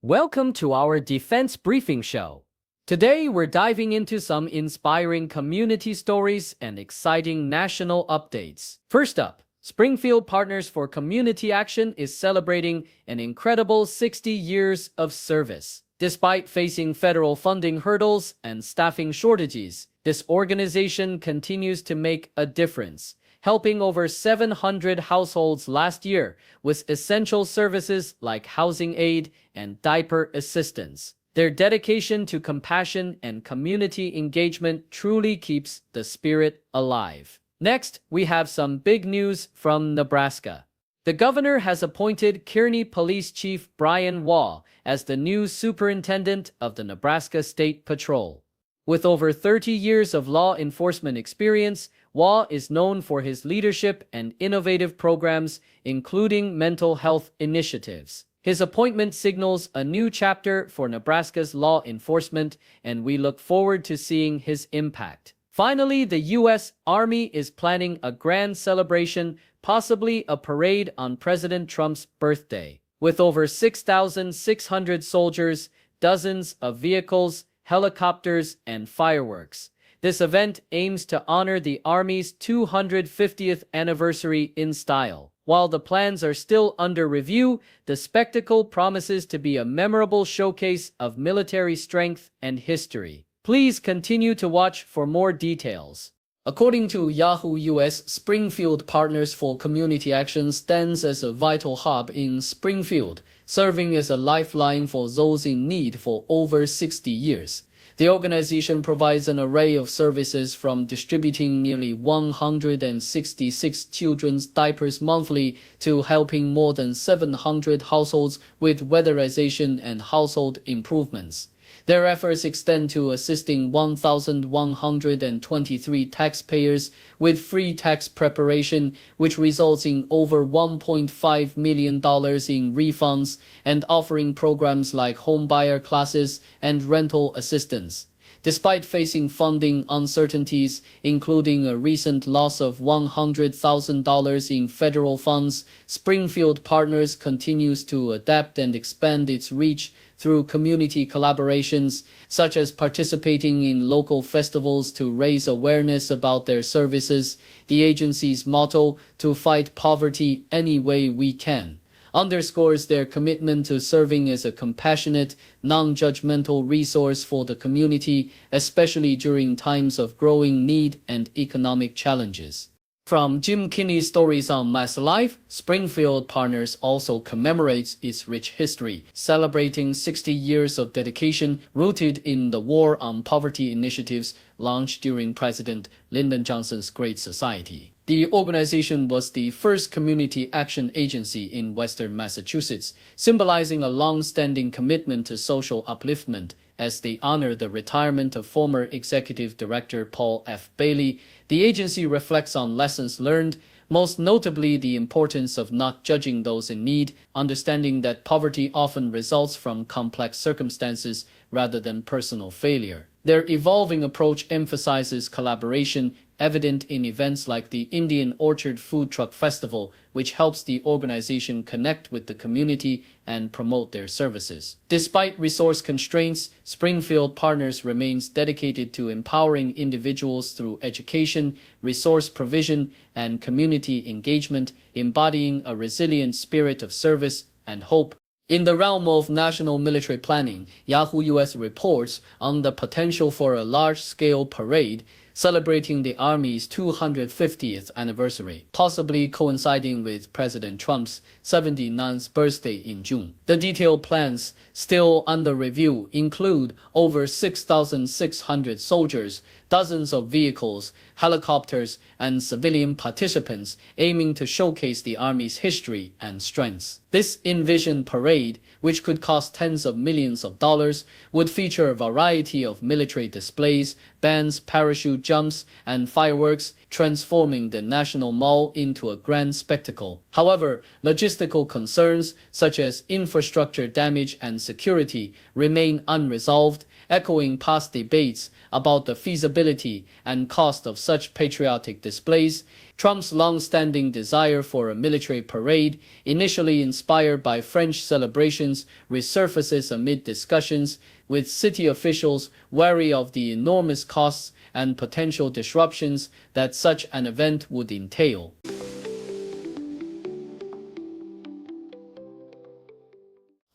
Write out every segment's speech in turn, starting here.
Welcome to our Defense Briefing Show. Today we're diving into some inspiring community stories and exciting national updates. First up, Springfield Partners for Community Action is celebrating an incredible 60 years of service. Despite facing federal funding hurdles and staffing shortages, this organization continues to make a difference, helping over 700 households last year with essential services like housing aid and diaper assistance. Their dedication to compassion and community engagement truly keeps the spirit alive. Next, we have some big news from Nebraska. The governor has appointed Kearney Police Chief Bryan Waugh as the new superintendent of the Nebraska State Patrol. With over 30 years of law enforcement experience, Waugh is known for his leadership and innovative programs, including mental health initiatives. His appointment signals a new chapter for Nebraska's law enforcement, and we look forward to seeing his impact. Finally, the U.S. Army is planning a grand celebration, possibly a parade on President Trump's birthday. With over 6,600 soldiers, dozens of vehicles, helicopters, and fireworks. This event aims to honor the Army's 250th anniversary in style. While the plans are still under review, the spectacle promises to be a memorable showcase of military strength and history. Please continue to watch for more details. According to Yahoo US, Springfield Partners for Community Action stands as a vital hub in Springfield, serving as a lifeline for those in need for over 60 years. The organization provides an array of services from distributing nearly 166 children's diapers monthly to helping more than 700 households with weatherization and household improvements. Their efforts extend to assisting 1,123 taxpayers with free tax preparation, which results in over $1.5 million in refunds, and offering programs like homebuyer classes and rental assistance. Despite facing funding uncertainties, including a recent loss of $100,000 in federal funds, Springfield Partners continues to adapt and expand its reach through community collaborations, such as participating in local festivals to raise awareness about their services. The agency's motto, "To fight poverty any way we can," underscores their commitment to serving as a compassionate, non-judgmental resource for the community, especially during times of growing need and economic challenges. From Jim Kinney's Stories on Mass Life, Springfield Partners also commemorates its rich history, celebrating 60 years of dedication rooted in the War on Poverty initiatives launched during President Lyndon Johnson's Great Society. The organization was the first community action agency in Western Massachusetts, symbolizing a long-standing commitment to social upliftment. As they honor the retirement of former Executive Director Paul F. Bailey, the agency reflects on lessons learned, most notably the importance of not judging those in need, understanding that poverty often results from complex circumstances rather than personal failure. Their evolving approach emphasizes collaboration, evident in events like the Indian Orchard Food Truck Festival, which helps the organization connect with the community and promote their services. Despite resource constraints, Springfield Partners remains dedicated to empowering individuals through education, resource provision, and community engagement, embodying a resilient spirit of service and hope. In the realm of national military planning, Yahoo US reports on the potential for a large-scale parade celebrating the Army's 250th anniversary, possibly coinciding with President Trump's 79th birthday in June. The detailed plans, still under review, include over 6,600 soldiers, dozens of vehicles, helicopters, and civilian participants, aiming to showcase the Army's history and strengths. This envisioned parade, which could cost tens of millions of dollars, would feature a variety of military displays, bands, parachute jumps, and fireworks, transforming the National Mall into a grand spectacle. However, logistical concerns such as infrastructure damage and security remain unresolved, echoing past debates about the feasibility and cost of such patriotic displays. Trump's long-standing desire for a military parade, initially inspired by French celebrations, resurfaces amid discussions with city officials wary of the enormous costs and potential disruptions that such an event would entail.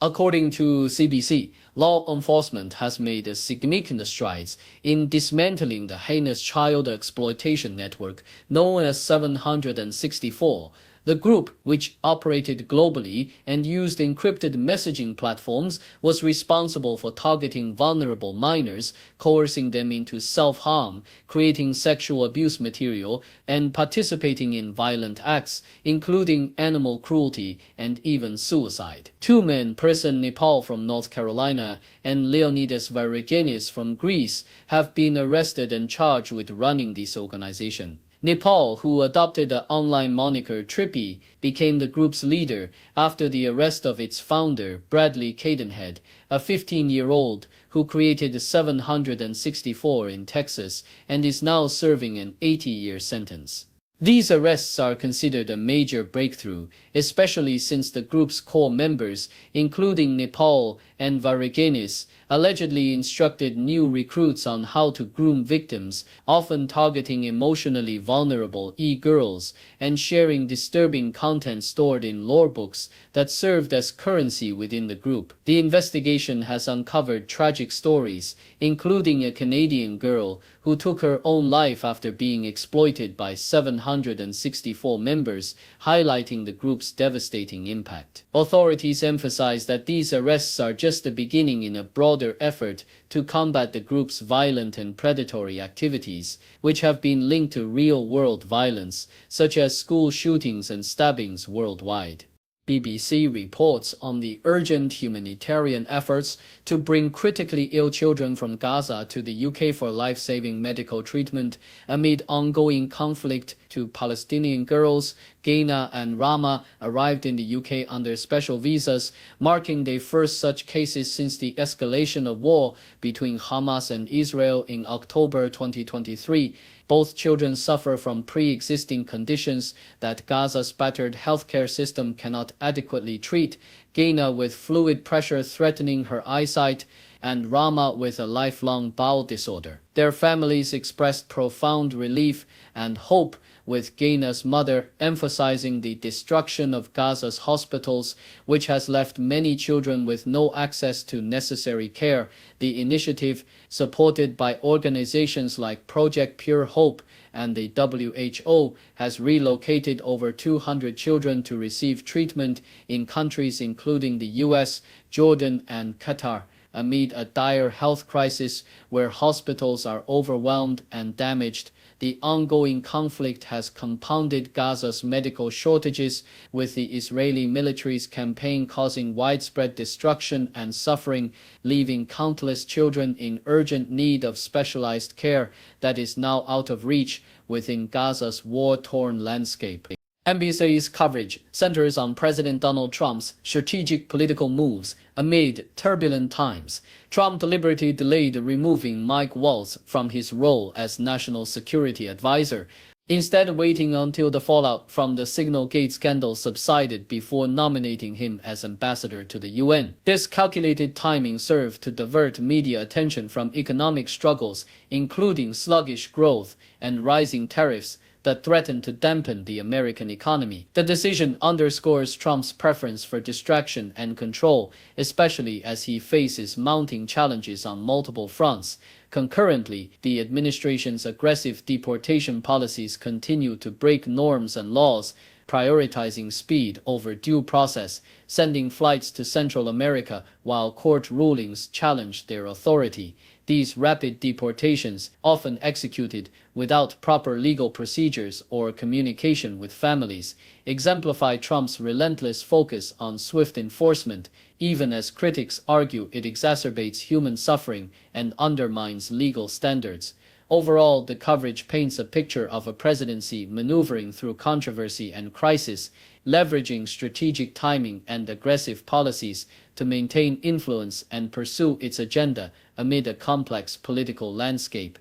According to CBC, law enforcement has made significant strides in dismantling the heinous child exploitation network known as 764. The group, which operated globally and used encrypted messaging platforms, was responsible for targeting vulnerable minors, coercing them into self-harm, creating sexual abuse material, and participating in violent acts, including animal cruelty and even suicide. Two men, Person Nepal from North Carolina and Leonidas Varigenis from Greece, have been arrested and charged with running this organization. Nepal, who adopted the online moniker Trippy, became the group's leader after the arrest of its founder, Bradley Cadenhead, a 15-year-old who created 764 in Texas and is now serving an 80-year sentence. These arrests are considered a major breakthrough, especially since the group's core members, including Nepal and Varigenis, allegedly instructed new recruits on how to groom victims, often targeting emotionally vulnerable e-girls and sharing disturbing content stored in lore books that served as currency within the group. The investigation has uncovered tragic stories, including a Canadian girl who took her own life after being exploited by 764 members, highlighting the group's devastating impact. Authorities emphasize that these arrests are just the beginning in a broader effort to combat the group's violent and predatory activities, which have been linked to real-world violence, such as school shootings and stabbings worldwide. BBC reports on the urgent humanitarian efforts to bring critically ill children from Gaza to the UK for life-saving medical treatment amid ongoing conflict. Two Palestinian girls, Gaina and Rama, arrived in the UK under special visas, marking their first such cases since the escalation of war between Hamas and Israel in October 2023. Both children suffer from pre-existing conditions that Gaza's battered healthcare system cannot adequately treat, Gaina with fluid pressure threatening her eyesight, and Rama with a lifelong bowel disorder. Their families expressed profound relief and hope, with Gaina's mother emphasizing the destruction of Gaza's hospitals, which has left many children with no access to necessary care. The initiative, supported by organizations like Project Pure Hope and the WHO, has relocated over 200 children to receive treatment in countries including the US, Jordan, and Qatar, amid a dire health crisis where hospitals are overwhelmed and damaged. The ongoing conflict has compounded Gaza's medical shortages, with the Israeli military's campaign causing widespread destruction and suffering, leaving countless children in urgent need of specialized care that is now out of reach within Gaza's war-torn landscape. NBC's coverage centers on President Donald Trump's strategic political moves amid turbulent times. Trump deliberately delayed removing Mike Waltz from his role as National Security Advisor, instead waiting until the fallout from the Signalgate scandal subsided before nominating him as ambassador to the UN. This calculated timing served to divert media attention from economic struggles, including sluggish growth and rising tariffs that threatened to dampen the American economy. The decision underscores Trump's preference for distraction and control, especially as he faces mounting challenges on multiple fronts. Concurrently, the administration's aggressive deportation policies continue to break norms and laws, prioritizing speed over due process, sending flights to Central America while court rulings challenge their authority. These rapid deportations, often executed without proper legal procedures or communication with families, exemplify Trump's relentless focus on swift enforcement, even as critics argue it exacerbates human suffering and undermines legal standards. Overall, the coverage paints a picture of a presidency maneuvering through controversy and crisis, leveraging strategic timing and aggressive policies to maintain influence and pursue its agenda amid a complex political landscape.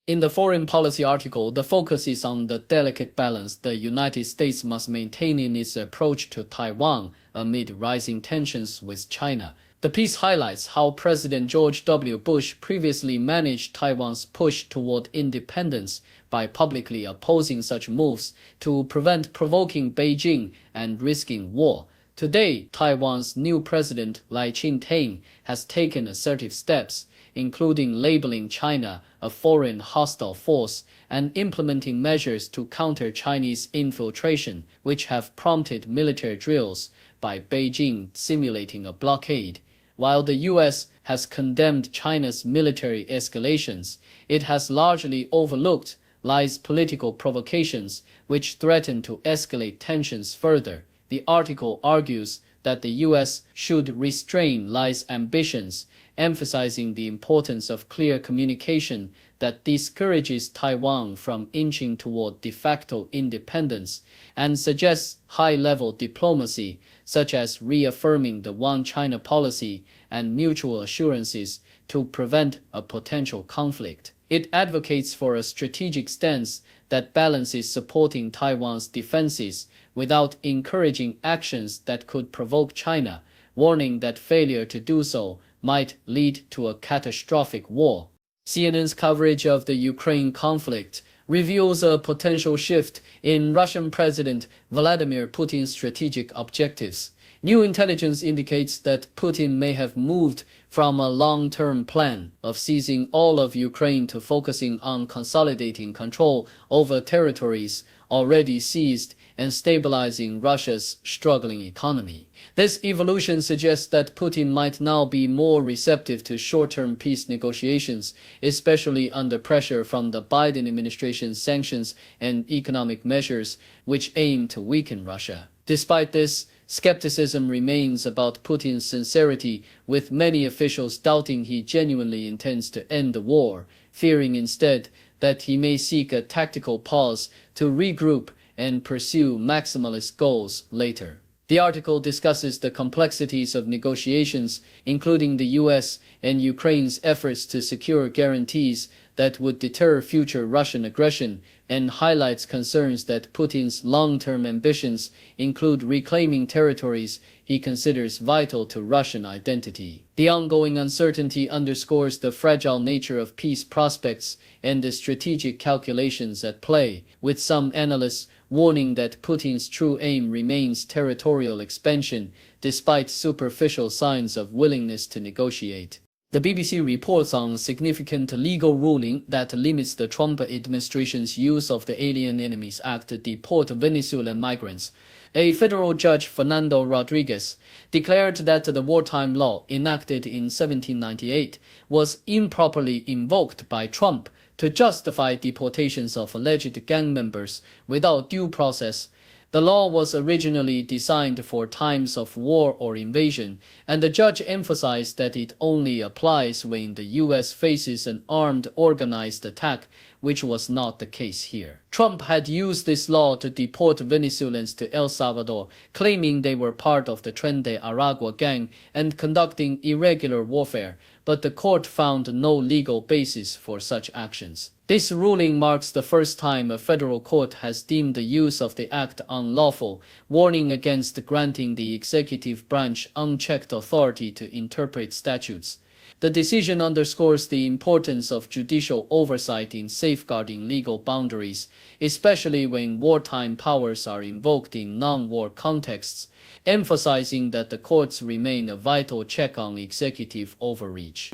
In the foreign policy article, the focus is on the delicate balance the United States must maintain in its approach to Taiwan amid rising tensions with China. The piece highlights how President George W. Bush previously managed Taiwan's push toward independence by publicly opposing such moves to prevent provoking Beijing and risking war. Today, Taiwan's new president, Lai Ching-te, has taken assertive steps, including labeling China a foreign hostile force and implementing measures to counter Chinese infiltration, which have prompted military drills by Beijing simulating a blockade. While the U.S. has condemned China's military escalations, it has largely overlooked Lai's political provocations, which threaten to escalate tensions further. The article argues that the U.S. should restrain Lai's ambitions, emphasizing the importance of clear communication that discourages Taiwan from inching toward de facto independence, and suggests high-level diplomacy, such as reaffirming the One China policy and mutual assurances to prevent a potential conflict. It advocates for a strategic stance that balances supporting Taiwan's defenses without encouraging actions that could provoke China, warning that failure to do so might lead to a catastrophic war. CNN's coverage of the Ukraine conflict reveals a potential shift in Russian President Vladimir Putin's strategic objectives. New intelligence indicates that Putin may have moved from a long-term plan of seizing all of Ukraine to focusing on consolidating control over territories already seized and stabilizing Russia's struggling economy. This evolution suggests that Putin might now be more receptive to short-term peace negotiations, especially under pressure from the Biden administration's sanctions and economic measures, which aim to weaken Russia. Despite this, skepticism remains about Putin's sincerity, with many officials doubting he genuinely intends to end the war, fearing instead that he may seek a tactical pause to regroup and pursue maximalist goals later. The article discusses the complexities of negotiations, including the U.S. and Ukraine's efforts to secure guarantees that would deter future Russian aggression, and highlights concerns that Putin's long-term ambitions include reclaiming territories he considers vital to Russian identity. The ongoing uncertainty underscores the fragile nature of peace prospects and the strategic calculations at play, with some analysts warning that Putin's true aim remains territorial expansion, despite superficial signs of willingness to negotiate. The BBC reports on significant legal ruling that limits the Trump administration's use of the Alien Enemies Act to deport Venezuelan migrants. A federal judge, Fernando Rodriguez, declared that the wartime law enacted in 1798 was improperly invoked by Trump to justify deportations of alleged gang members without due process. The law was originally designed for times of war or invasion, and the judge emphasized that it only applies when the U.S. faces an armed organized attack, which was not the case here. Trump had used this law to deport Venezuelans to El Salvador, claiming they were part of the Tren de Aragua gang and conducting irregular warfare, but the court found no legal basis for such actions. This ruling marks the first time a federal court has deemed the use of the act unlawful, warning against granting the executive branch unchecked authority to interpret statutes. The decision underscores the importance of judicial oversight in safeguarding legal boundaries, especially when wartime powers are invoked in non-war contexts, emphasizing that the courts remain a vital check on executive overreach.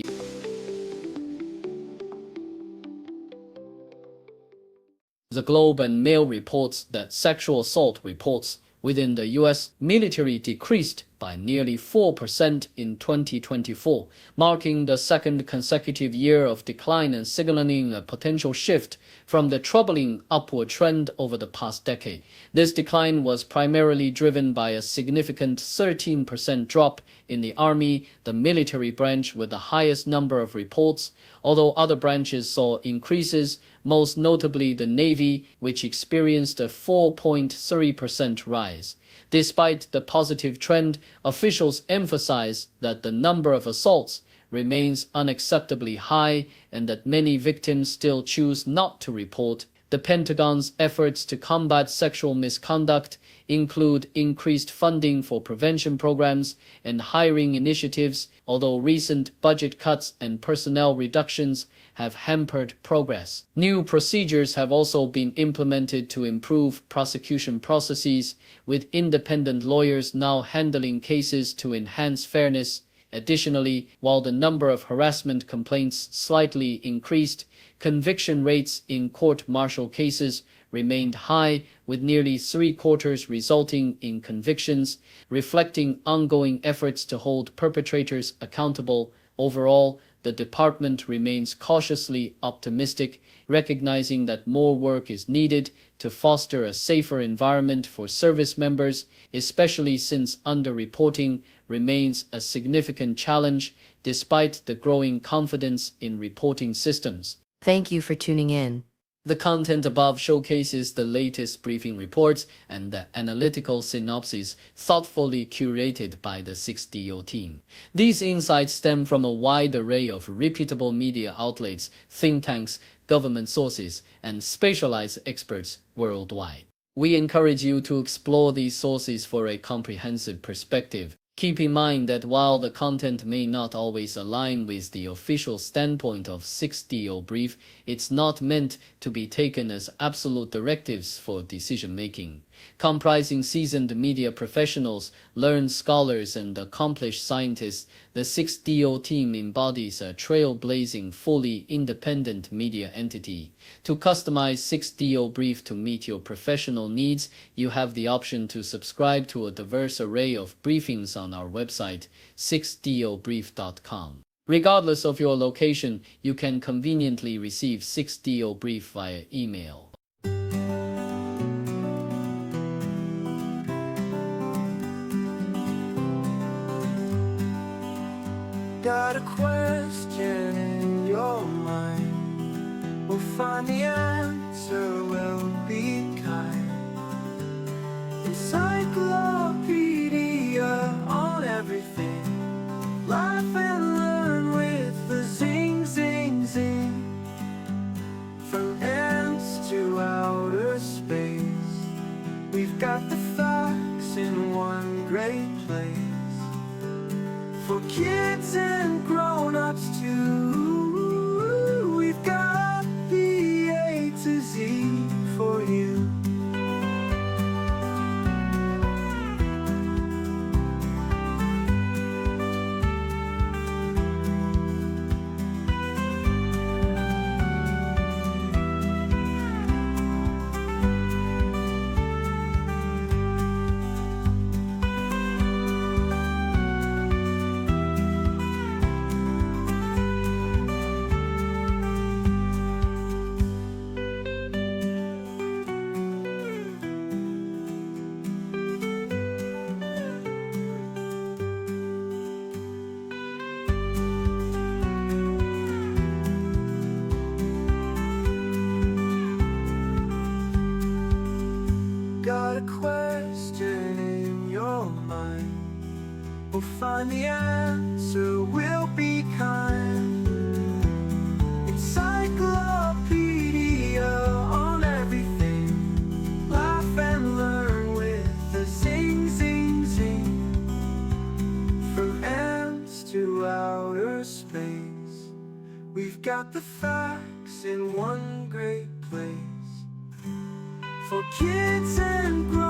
The Globe and Mail reports that sexual assault reports within the U.S. military decreased by nearly 4% in 2024, marking the second consecutive year of decline and signaling a potential shift from the troubling upward trend over the past decade. This decline was primarily driven by a significant 13% drop in the Army, the military branch with the highest number of reports, although other branches saw increases, most notably the Navy, which experienced a 4.3% rise. Despite the positive trend, officials emphasize that the number of assaults remains unacceptably high and that many victims still choose not to report. The Pentagon's efforts to combat sexual misconduct include increased funding for prevention programs and hiring initiatives, although recent budget cuts and personnel reductions have hampered progress. New procedures have also been implemented to improve prosecution processes, with independent lawyers now handling cases to enhance fairness. Additionally, while the number of harassment complaints slightly increased, conviction rates in court-martial cases remained high, with nearly three-quarters resulting in convictions, reflecting ongoing efforts to hold perpetrators accountable. Overall, the department remains cautiously optimistic, recognizing that more work is needed to foster a safer environment for service members, especially since underreporting remains a significant challenge despite the growing confidence in reporting systems. Thank you for tuning in. The content above showcases the latest briefing reports and the analytical synopses thoughtfully curated by the 6DO team. These insights stem from a wide array of reputable media outlets, think tanks, government sources, and specialized experts worldwide. We encourage you to explore these sources for a comprehensive perspective. Keep in mind that while the content may not always align with the official standpoint of 6DO Brief, it's not meant to be taken as absolute directives for decision-making. Comprising seasoned media professionals, learned scholars, and accomplished scientists, the 6DO team embodies a trailblazing, fully independent media entity. To customize 6DO Brief to meet your professional needs, you have the option to subscribe to a diverse array of briefings on our website, 6dobrief.com. Regardless of your location, you can conveniently receive 6DO Brief via email. Got a question in your mind, we'll find the answer, we'll be kind. Encyclopedia on everything, laugh and learn with the zing, zing, zing. From ants to outer space, we've got the facts in one great place. For kids and grown-ups too, we've got the A to Z for you. Got a question in your mind, we'll find the answer, we'll be kind. Encyclopedia on everything, laugh and learn with the zing, zing, zing. From ants to outer space, we've got the facts in one great place. For kids and grown